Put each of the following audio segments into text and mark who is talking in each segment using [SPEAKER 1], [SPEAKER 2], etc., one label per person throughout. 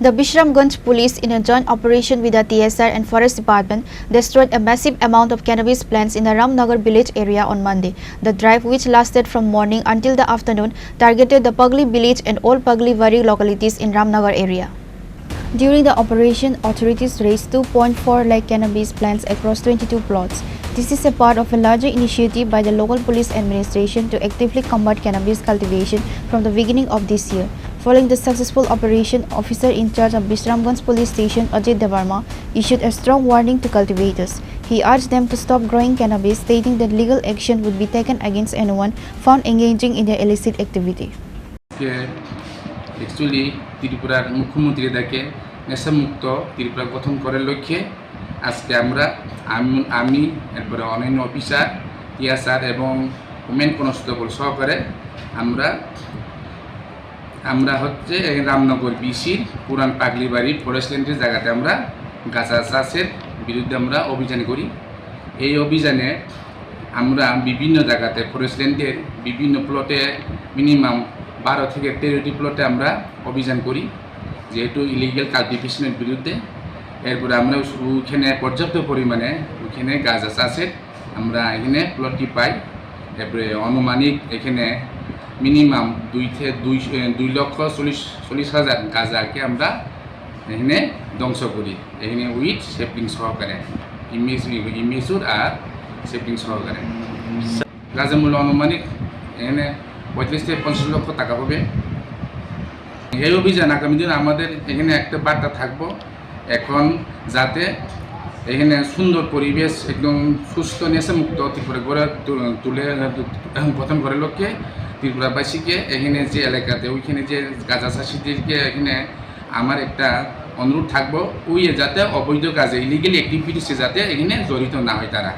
[SPEAKER 1] The Bishramganj police, in a joint operation with the TSR and Forest Department, destroyed a massive amount of cannabis plants in the Ramnagar village area on Monday. The drive, which lasted from morning until the afternoon, targeted the Pagli village and all Pagli Bari localities in Ramnagar area. During the operation, authorities raised 2.4 lakh cannabis plants across 22 plots. This is a part of a larger initiative by the local police administration to actively combat cannabis cultivation from the beginning of this year. Following the successful operation, officer in charge of Bishramganj police station, Ajit Devarma, issued a strong warning to cultivators. He urged them to stop growing cannabis, stating that legal action would be taken against anyone found engaging in the illicit activity.
[SPEAKER 2] Actually, Tripura মুখ্যমন্ত্রী দেখে নেশামুক্ত ত্রিপুরা গঠন করার লক্ষ্যে আজকে আমি এরপরে অন্যান্য officer TSR এবং ওমেন কনস্টেবল সহকারে আমরা হচ্ছে রামনগর বিসির পুরান পাগলি বাড়ি ফরেস্ট ল্যান্ডের জায়গাতে আমরা গাঁজা চাষের বিরুদ্ধে আমরা অভিযান করি। এই অভিযানে আমরা বিভিন্ন জায়গাতে ফরেস্ট ল্যান্ডের বিভিন্ন প্লটে মিনিমাম 12 থেকে 13টি প্লটে আমরা অভিযান করি, যেহেতু ইলিগাল কাল্টিভেশনের বিরুদ্ধে। এরপরে আমরা ওইখানে পর্যাপ্ত পরিমাণে ওইখানে গাঁজা চাষের আমরা এখানে প্লটটি পাই। এরপরে আনুমানিক এখানে মিনিমাম 2,40,000 গাঁজাকে আমরা এখানে ধ্বংস করি, এখানে উইথ সেফটিং সহকারে, ইমেজুর আর সেফটিং সহকারে। গাঁজার মূল্য আনুমানিক এখানে 35 থেকে 50 লক্ষ টাকা হবে। এই অভিযান আগামী দিন আমাদের এখানে একটা বার্তা থাকবো, এখন যাতে এখানে সুন্দর পরিবেশ একদম সুস্থ নেশামুক্ত ত্রিপুরা গড়ে তুলে গঠন করার লক্ষ্যে ত্রিপুরাবাসীকে এখানে যে এলাকাতে ওইখানে যে গাঁজা চাষিদেরকে এখানে আমার একটা অনুরোধ থাকবো, ওই যাতে অবৈধ কাজে ইলিগাল অ্যাক্টিভিটিসে যাতে এখানে জড়িত না হয় তারা,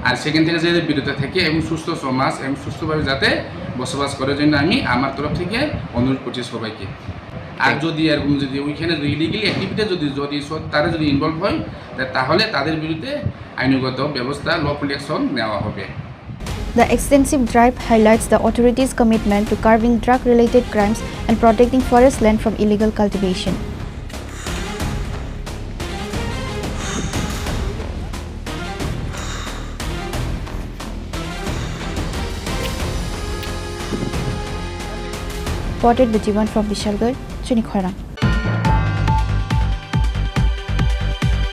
[SPEAKER 2] আর সেখান থেকে যাতে বিরত থাকে এবং সুস্থ সমাজ এবং সুস্থভাবে যাতে বসবাস করার জন্য আমি আমার তরফ থেকে অনুরোধ করছি সবাইকে। আর যদি এরকম যদি ওইখানে ইলিগাল অ্যাক্টিভিটি যদি তারা যদি ইনভলভ হয় তাহলে তাদের বিরুদ্ধে আইনগত ব্যবস্থা লফুল অ্যাকশন নেওয়া হবে।
[SPEAKER 1] The extensive drive highlights the authorities' commitment to curbing drug-related crimes and protecting forest land from illegal cultivation. Reported by Jivan from Bishramganj, Chini, Khorang.